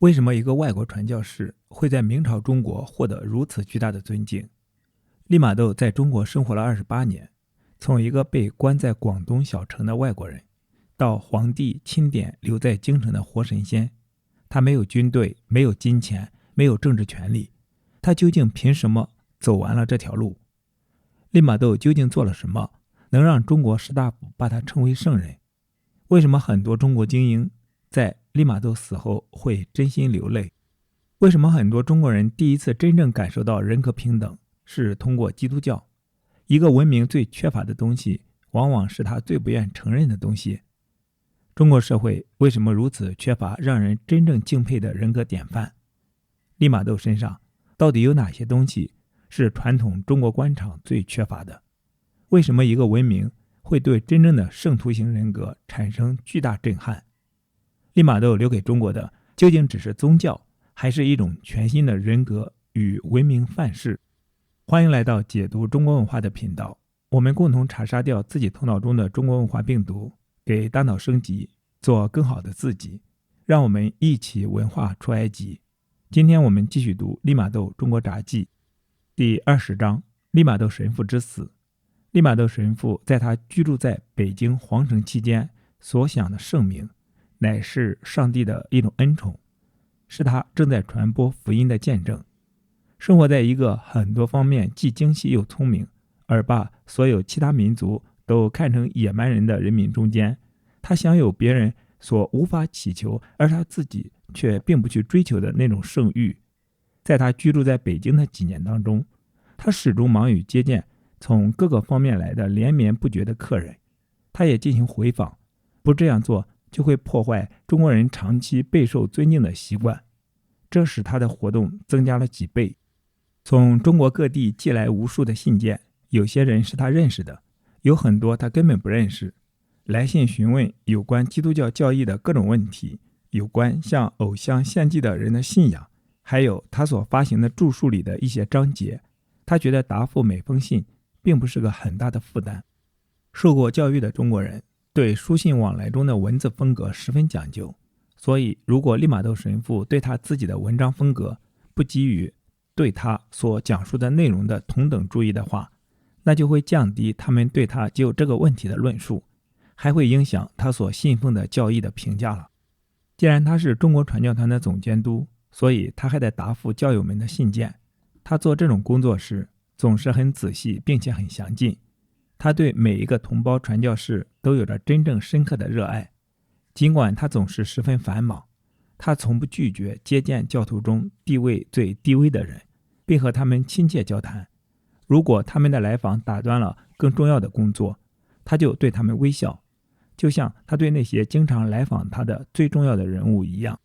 為什麼一個外國傳教士會在明朝中國獲得如此巨大的尊敬？利瑪竇在中國生活了28年，從一個被關在廣東小城的外國人，到皇帝钦點留在京城的活神仙。他沒有軍隊，沒有金錢，沒有政治權利，他究竟憑什麼走完了這條路？利瑪竇究竟做了什麼，能讓中國士大夫把他稱為聖人？為什麼很多中國精英在利瑪竇死後會真心流淚？為什麼很多中國人第一次真正感受到人格平等是通過基督教？一個文明最缺乏的東西，往往是他最不願承認的東西。中國社會為什麼如此缺乏讓人真正敬佩的人格典範？利瑪竇身上到底有哪些東西是傳統中國官場最缺乏的？為什麼一個文明會對真正的聖徒型人格產生巨大震撼？利瑪竇留給中國的究竟只是宗教，還是一種全新的人格與文明範式？歡迎來到解讀中國文化的頻道，我們共同查殺掉自己頭腦中的中國文化病毒，給大腦升級，做更好的自己。讓我們一起文化出埃及。今天我們繼續讀《利瑪竇中國札記》第20章：利瑪竇神父之死。利瑪竇神父在他居住在北京皇城期間所享的盛名，乃是上帝的一種恩寵，是他正在傳播福音的見證。生活在一個很多方面既精細又聰明，而把所有其他民族都看成野蠻人的人民中間，他享有別人所無法祈求，而他自己卻並不去追求的那種盛譽。在他居住在北京的幾年當中，他始終忙於接見從各個方面來的連綿不絕的客人，他也進行回訪，不這樣做就會破壞中國人長期備受尊敬的習慣，這使他的活動增加了幾倍。從中國各地寄來無數的信件，有些人是他認識的，有很多他根本不認識。來信詢問有關基督教教義的各種問題，有關向偶像獻祭的人的信仰，還有他所發行的著述裡的一些章節。他覺得答復每封信並不是個很大的負擔。受過教育的中國人對書信往來中的文字風格十分講究，所以如果利瑪竇神父對他自己的文章風格不給予對他所講述的內容的同等注意的話，那就會降低他們對他就這個問題的論述，還會影響他所信奉的教義的評價了。既然他是中國傳教團的總監督，所以他還得答復教友們的信件。他做這種工作時總是很仔細並且很詳盡。他對每一個同胞傳教士都有着真正深刻的熱愛，儘管他总是十分繁忙，他從不拒絕接見教徒中地位最低微的人，並和他們親切交談。如果他們的來訪打斷了更重要的工作，他就對他們微笑，就像他对那些經常來訪他的最重要的人物一樣。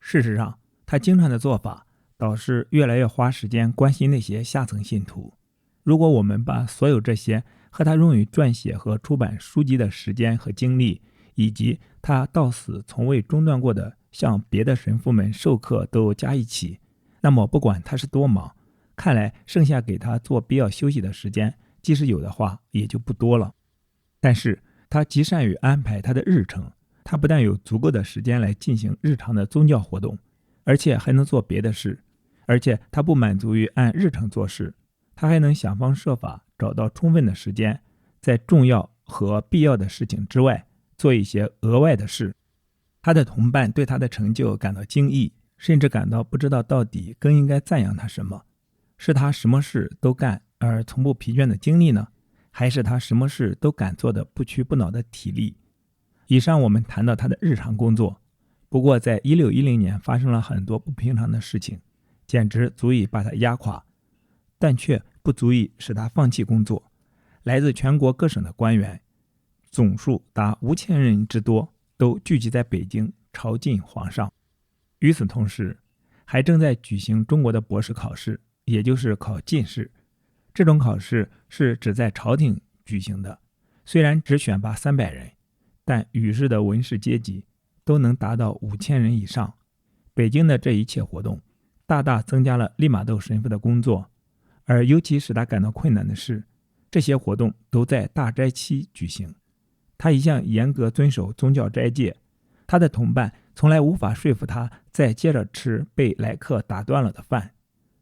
事實上，他经常的做法导致越来越花时間關心那些下層信徒。如果我們把所有這些和他用於撰寫和出版書籍的時間和精力，以及他到死從未中斷過的向別的神父們授課都加一起，那麼不管他是多忙，看來剩下給他做必要休息的时間，即使有的話也就不多了。但是他极善於安排他的日程，他不但有足夠的时间來進行日常的宗教活動，而且還能做別的事。而且他不滿足於按日程做事，他還能想方設法找到充分的时間，在重要和必要的事情之外做一些額外的事。他的同伴對他的成就感到驚異，甚至感到不知道到底更應該讚揚他什麼。是他什麼事都幹而從不疲倦的精力呢？還是他什麼事都敢做的不屈不撓的體力？以上我們談到他的日常工作，不過在1610年发生了很多不平常的事情，簡直足以把他壓垮，但卻不足以使他放棄工作。來自全國各省的官員，總數達5000人之多，都聚集在北京朝覲皇上。與此同時，還正在舉行中國的博士考試，也就是考進士。這種考試是只在朝廷舉行的，雖然只選拔300人，但與世的文士階級都能達到5000人以上。北京的這一切活動大大增加了利瑪竇神父的工作，而尤其使他感到困难的是，這些活動都在大齋期舉行。他一向嚴格遵守宗教齋戒，他的同伴從來無法說服他再接着吃被來客打斷了的飯。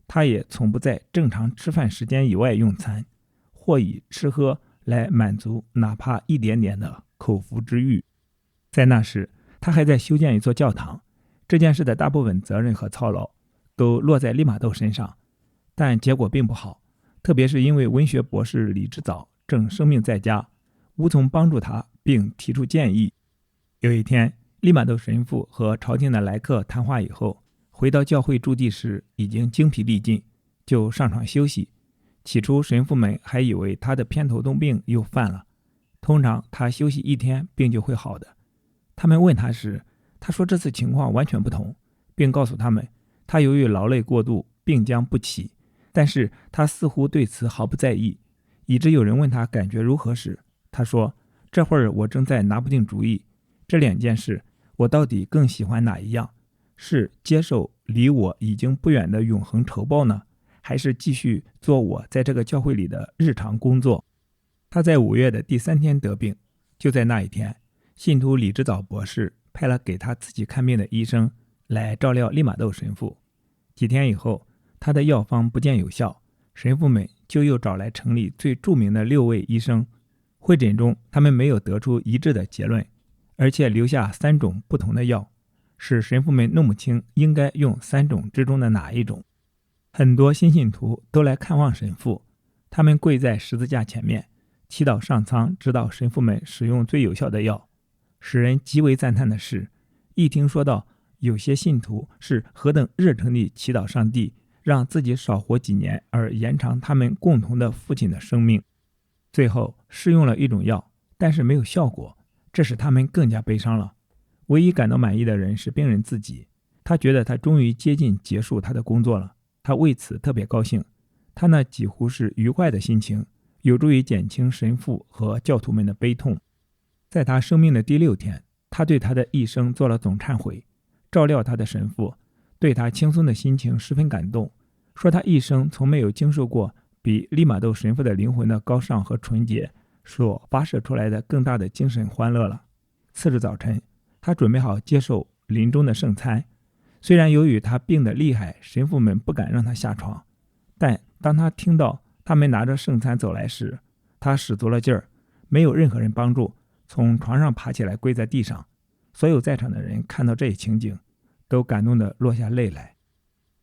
他也從不在正常吃飯時間以外用餐，或以吃喝來滿足哪怕一點點的口腹之欲。在那時，他還在修建一座教堂，這件事的大部分責任和操勞都落在利瑪窦身上，但結果並不好，特別是因為文學博士李之藻正生病在家，無从幫助他並提出建議。有一天，利瑪竇神父和朝廷的來客談話以後，回到教會駐地時已經精疲力盡，就上床休息。起初神父們還以為他的偏頭痛病又犯了，通常他休息1天病就会好的。他們問他時，他說這次情況完全不同，並告訴他們他由於勞累過度病將不起，但是他似乎對此毫不在意，以致有人問他感覺如何時，他說這會兒我正在拿不定主意，這2件事我到底更喜歡哪一樣？是接受離我已經不遠的永恆酬報呢，還是繼續做我在這個教會裡的日常工作？他在5月的第3天得病，就在那一天，信徒李之藻博士派了給他自己看病的醫生來照料利瑪窦神父。幾天以後，他的藥方不見有效，神父們就又找來城裡最著名的6位醫生。會診中，他們沒有得出一致的結論，而且留下3種不同的藥，使神父們弄不清應該用3種之中的哪一種。很多新信徒都來看望神父，他們跪在十字架前面，祈禱上蒼指導神父們使用最有效的藥。使人極為讚嘆的是，一聽說到有些信徒是何等熱誠地祈禱上帝讓自己少活幾年，而延長他們共同的父親的生命。最後試用了一種藥，但是沒有效果，這使他們更加悲傷了。唯一感到滿意的人是病人自己，他覺得他終於接近結束他的工作了，他為此特別高興。他那幾乎是愉快的心情有助於減輕神父和教徒們的悲痛。在他生命的第6天，他對他的一生做了總懺悔。照料他的神父對他輕鬆的心情十分感動，說他一生從沒有經受過比利瑪窦神父的靈魂的高尚和純潔所發射出來的更大的精神歡樂了。次日早晨，他準備好接受臨終的聖餐。雖然由於他病得厲害，神父們不敢讓他下床，但當他聽到他們拿着聖餐走來時，他使足了勁兒，沒有任何人幫助，從床上爬起來跪在地上。所有在場的人看到這一情景，都感動得落下淚來。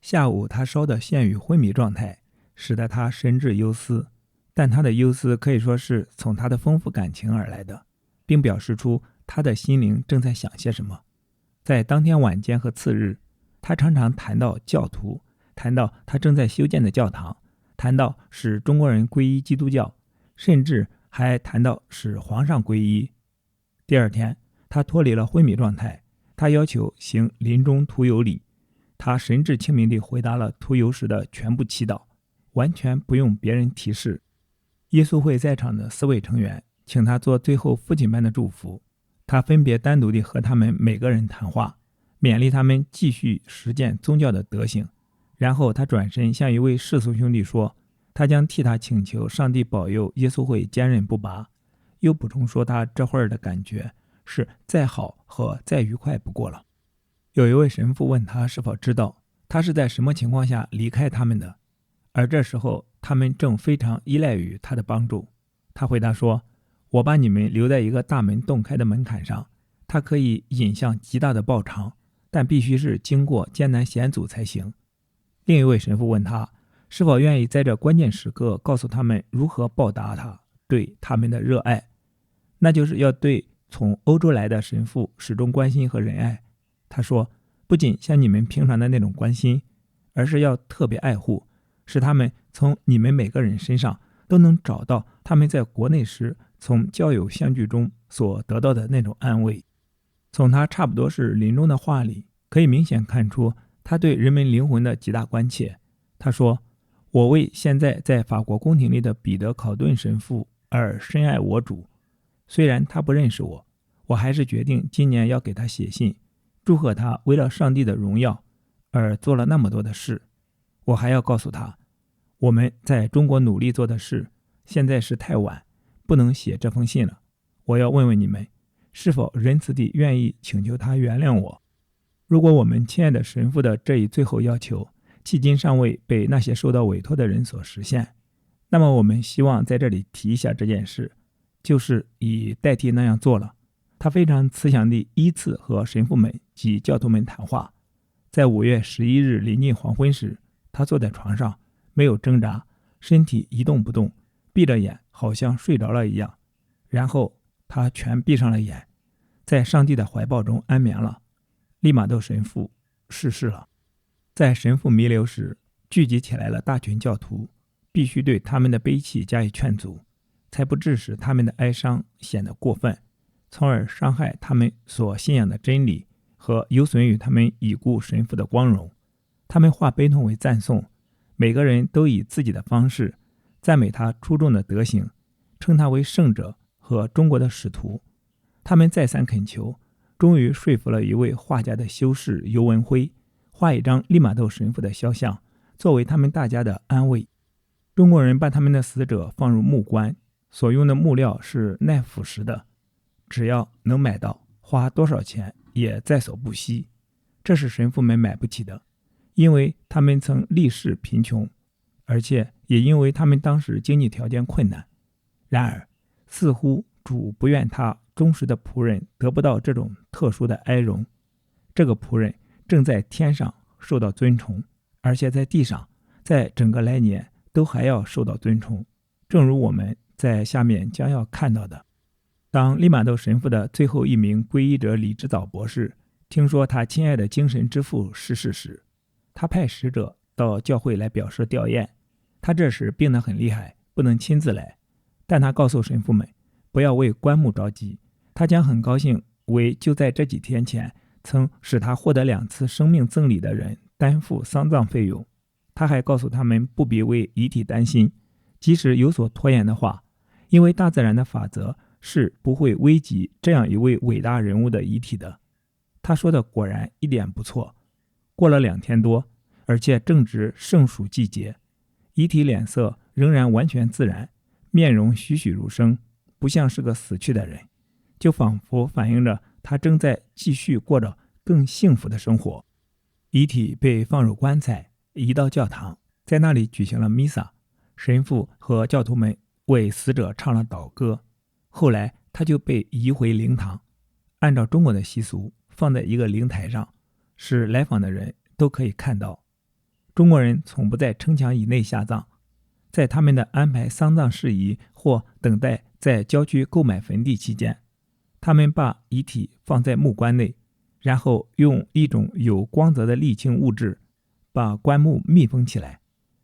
下午他燒得陷於昏迷狀態，使得他神志憂思，但他的憂思可以說是從他的豐富感情而來的，並表示出他的心靈正在想些什麼。在當天晚間和次日，他常常談到教徒，談到他正在修建的教堂，談到使中國人皈依基督教，甚至還談到使皇上皈依。第2天，他脫離了昏迷狀態，他要求行臨終塗油禮。他神志清明地回答了塗油時的全部祈禱，完全不用別人提示。耶穌會在場的4位成員請他做最後父親般的祝福，他分別單獨地和他們每個人談話，勉勵他們繼續實踐宗教的德行。然後他轉身向一位世俗兄弟說，他將替他請求上帝保佑耶穌會堅韌不拔，又補充說他這會兒的感覺是再好和再愉快不過了。有一位神父問他是否知道他是在什麼情況下離開他們的，而這時候他們正非常依賴於他的幫助。他回答說，我把你們留在一個大門洞開的門檻上，它可以引向極大的報償，但必須是經過艱難險阻才行。另一位神父問他是否願意在這關鍵時刻告訴他们如何報答他對他們的熱愛，那就是要對從歐洲來的神父始終關心和仁愛。他說，不僅像你們平常的那種關心，而是要特別愛護，使他們從你們每個人身上都能找到他們在國內時從交友相聚中所得到的那種安慰。從他差不多是臨終的話裡，可以明顯看出他對人們靈魂的極大關切。他說，我為現在在法國宮廷裡的彼得考頓神父而深愛我主，雖然他不認識我，我還是決定今年要給他寫信，祝賀他為了上帝的榮耀而做了那麼多的事。我還要告訴他，我們在中國努力做的事，現在是太晚，不能寫這封信了。我要問問你們，是否仁慈地願意請求他原諒我。如果我們親愛的神父的這一最後要求迄今尚未被那些受到委託的人所實現，那麼我們希望在這裡提一下這件事，就是以代替那樣做了。他非常慈祥地依次和神父們及教徒們談話。在5月11日臨近黃昏時，他坐在床上，沒有掙扎，身體一動不動，閉着眼，好像睡着了一樣。然後他全閉上了眼，在上帝的懷抱中安眠了。利瑪竇神父逝世了。在神父彌留時，聚集起來了大群教徒，必須對他們的悲戚加以勸阻，才不致使他們的哀傷顯得過分，從而傷害他們所信仰的真理和有損於他們已故神父的光榮。他們化悲痛為讚頌，每個人都以自己的方式讚美他出眾的德行，稱他為聖者和中國的使徒。他們再三懇求，終於說服了一位畫家的修士尤文輝，畫一張利瑪窦神父的肖像，作為他們大家的安慰。中國人把他们的死者放入木棺，所用的木料是耐腐蚀的，只要能買到，花多少錢也在所不惜。這是神父們買不起的，因為他們曾歷世貧窮，而且也因為他們當時經濟條件困難。然而，似乎主不願他忠實的僕人得不到這種特殊的哀榮。這個僕人正在天上受到尊崇，而且在地上，在整個來年都還要受到尊崇，正如我們在下面將要看到的。當利瑪竇神父的最後一名皈依者李之藻博士聽說他親愛的精神之父逝世時，他派使者到教會來表示弔唁。他這時病得很厲害，不能親自來，但他告訴神父們不要為棺木着急，他將很高興為就在這幾天前曾使他獲得2次生命贈禮的人擔負喪葬費用。他還告訴他們不必為遺體擔心，即使有所拖延的話，因為大自然的法則是不會危及這樣一位偉大人物的遺體的。他說的果然一點不錯。過了2天多，而且正值盛暑季節，遺體臉色仍然完全自然，面容栩栩如生，不像是個死去的人，就仿佛反映着他正在繼續過着更幸福的生活。遺體被放入棺材，移到教堂，在那裡舉行了彌撒，神父和教徒們為死者唱了禱歌。後來他就被移回靈堂，按照中國的習俗，放在一個靈台上，使來訪的人都可以看到。中國人從不在城牆以內下葬，在他們的安排喪葬事宜或等待在郊區購買墳地期間，他們把遺體放在木棺內，然後用一種有光澤的瀝青物質把棺木密封起來。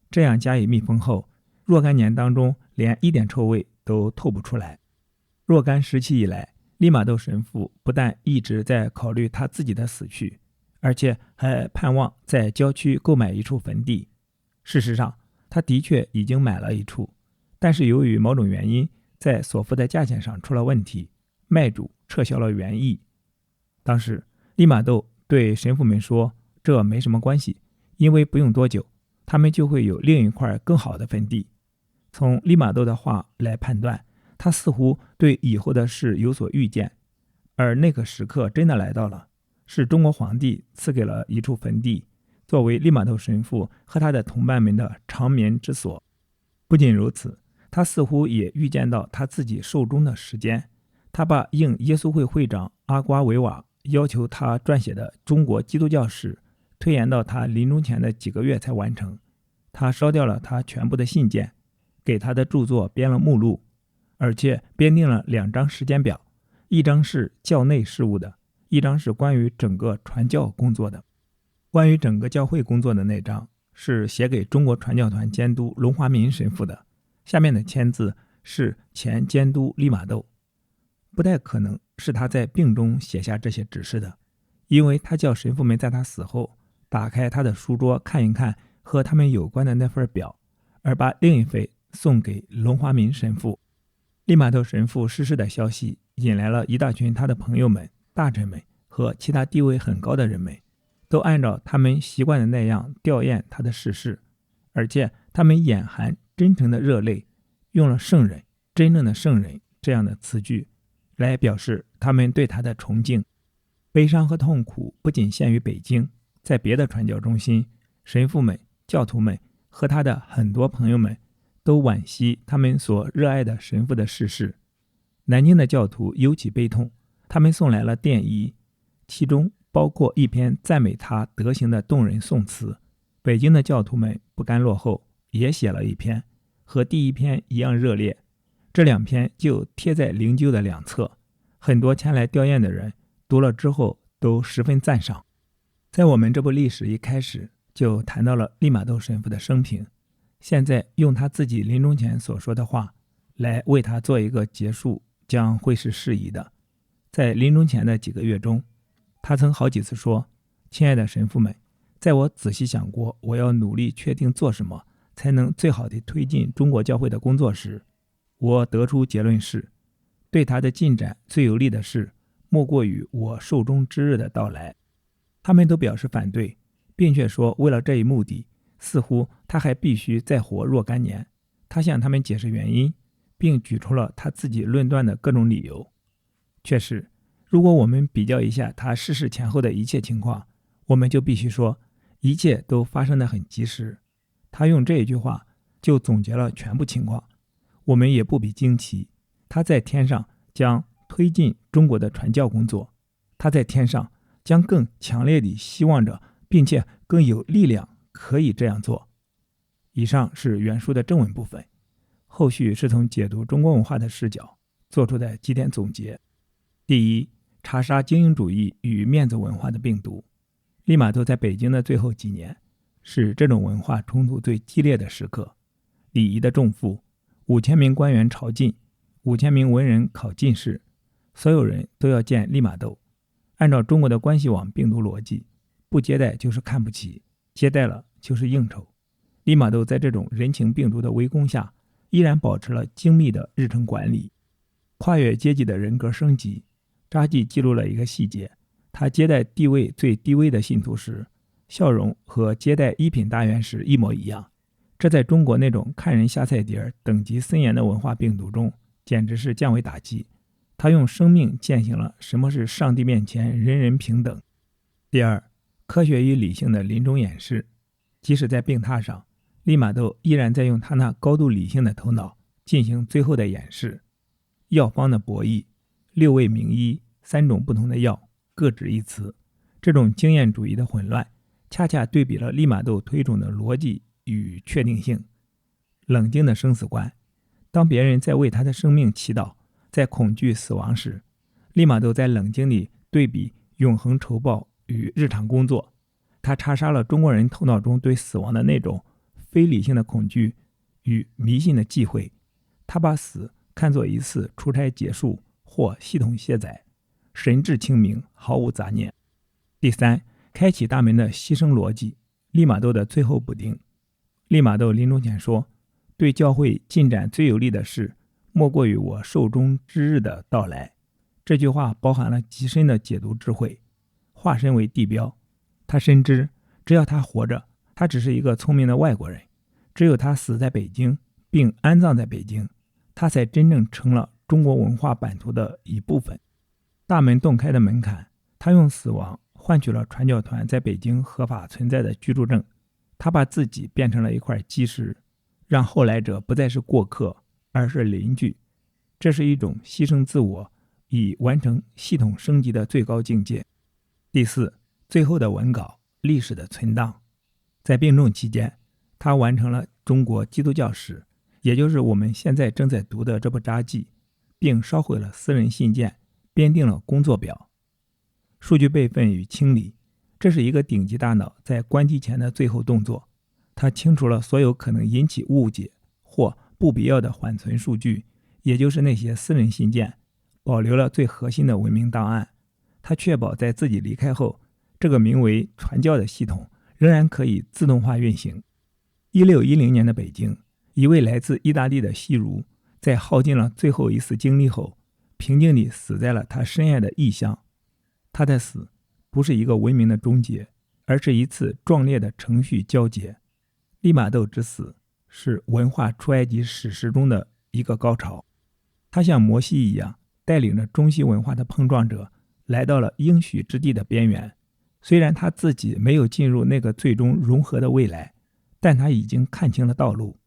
這樣加以密封後，若干年當中連一點臭味都透不出來。若干時期以來，利瑪竇神父不但一直在考慮他自己的死去，而且還盼望在郊區購買一處墳地。事實上，他的確已經買了一處，但是由於某種原因，在所付的價錢上出了問題，賣主撤銷了原意。當時利瑪竇對神父們說，這沒什麼關係，因為不用多久，他們就會有另一塊更好的墳地。從利瑪竇的話來判斷，他似乎對以後的事有所預見，而那個時刻真的來到了，是中國皇帝賜給了一處墳地，作為利瑪竇神父和他的同伴們的長眠之所。不僅如此，他似乎也預見到他自己壽終的時間。他把應耶穌會會長阿瓜維瓦要求他撰寫的中國基督教史推延到他臨終前的幾個月才完成。他燒掉了他全部的信件，給他的著作編了目錄，而且編定了2張時間表，一張是教內事務的，一張是關於整個傳教工作的。關於整個教會工作的那張是寫給中國傳教團監督龍華民神父的，下面的簽字是前監督利瑪竇。不太可能是他在病中寫下這些指示的，因為他叫神父們在他死後打開他的書桌看一看和他們有關的那份表，而把另一份送給龍華民神父。利瑪竇神父逝世的消息引來了一大群他的朋友們、大臣們和其他地位很高的人們，都按照他們習慣的那樣弔唁他的逝世，而且他們眼含真誠的熱淚，用了聖人、真正的聖人這樣的詞句來表示他們對他的崇敬。悲傷和痛苦不僅限於北京，在別的傳教中心，神父們、教徒們和他的很多朋友們都惋惜他們所熱愛的神父的逝世。南京的教徒尤其悲痛，他們送來了奠儀，其中包括一篇讚美他德行的動人宋詞。北京的教徒們不甘落後，也寫了一篇，和第一篇一樣熱烈。這2篇就貼在靈柩的2側，很多前來吊唁的人讀了之後都十分讚賞。在我們這部歷史一開始就談到了利瑪竇神父的生平，現在用他自己臨終前所說的話來為他做一個結束，將會是適宜的。在臨終前的幾個月中，他曾好幾次說：親愛的神父們，在我仔細想過我要努力確定做什麼才能最好地推進中國教會的工作時，我得出結論是，對他的進展最有利的事莫過於我寿終之日的到來。他們都表示反对，並且說為了這一目的，似乎他還必須再活若干年。他向他們解釋原因，並舉出了他自己論斷的各種理由。確實，如果我們比較一下他逝世前後的一切情況，我們就必須說，一切都發生得很及時。他用這一句話就總結了全部情況，我們也不必驚奇。他在天上將推進中國的傳教工作，他在天上將更強烈地希望着，並且更有力量可以這樣做。以上是原書的正文部分，後續是從解讀中國文化的視角做出的幾點總結。第一，查殺精英主義與面子文化的病毒。利瑪竇在北京的最後幾年是這種文化衝突最激烈的時刻。禮儀的重負，5000名官員朝覲，5000名文人考進士，所有人都要見利瑪竇。按照中國的關係網病毒邏輯，不接待就是看不起，接待了就是應酬。利瑪竇在這種人情病毒的圍攻下，依然保持了精密的日程管理。跨越階級的人格升級，札記記錄了一個細節，他接待地位最低微的信徒時，笑容和接待一品大員時一模一樣。這在中國那種看人下菜碟等級森嚴的文化病毒中，簡直是降維打擊。他用生命踐行了什麼是上帝面前人人平等。第二，科學與理性的臨終演示。即使在病榻上，利瑪竇依然在用他那高度理性的頭腦進行最後的演示。藥方的博弈，6位名醫，3種不同的藥，各执一詞。這種經驗主義的混亂，恰恰對比了利瑪竇推崇的邏輯與確定性。冷靜的生死觀，當別人在為他的生命祈禱，在恐懼死亡時，利瑪竇在冷靜地對比永恆酬報與日常工作。他查殺了中國人頭腦中對死亡的那種非理性的恐懼與迷信的忌諱。他把死看作一次出差結束或系統卸載，神志清明，毫無雜念。第三，開啟大門的犧牲邏輯，利瑪竇的最後補丁。利瑪竇臨終前說，對教會進展最有利的事，莫過於我壽終之日的到來。這句話包含了極深的解讀智慧。化身為地標，他深知只要他活着，他只是一個聰明的外国人，只有他死在北京並安葬在北京，他才真正成了中國文化版圖的一部分。大门洞開的門檻，他用死亡換取了傳教團在北京合法存在的居住證。他把自己變成了一塊基石，讓後來者不再是過客，而是鄰居。這是一種犧牲自我以完成系統升級的最高境界。第四，最後的文稿，歷史的存檔。在病重期間，他完成了中國基督教史，也就是我們現在正在讀的這部札記，並燒毀了私人信件，編定了工作表。數據備份與清理，這是一個頂級大腦在關機前的最後動作。他清除了所有可能引起誤解或不必要的緩存數據，也就是那些私人信件，保留了最核心的文明檔案。他確保在自己離開後，這個名為傳教的系統仍然可以自動化運行。1610年的北京，一位來自意大利的西儒，在耗盡了最後一絲精力後，平靜地死在了他深愛的異鄉。他的死不是一個文明的終結，而是一次壯烈的程序交接。利瑪竇之死是文化出埃及史詩中的一個高潮。他像摩西一樣，帶領着中西文化的碰撞者來到了應許之地的邊緣。雖然他自己沒有進入那個最終融合的未來，但他已經看清了道路。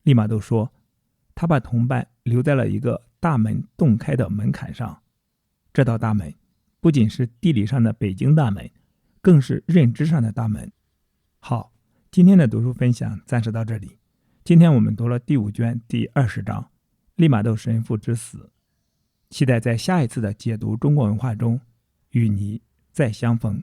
利瑪竇說，他把同伴留在了一個大門洞開的門檻上。這道大門不僅是地理上的北京大門，更是認知上的大門。好，今天的讀書分享暫時到這裡。今天我們讀了第5卷第20章，利瑪竇神父之死。期待在下一次的解讀中國文化中與你再相逢。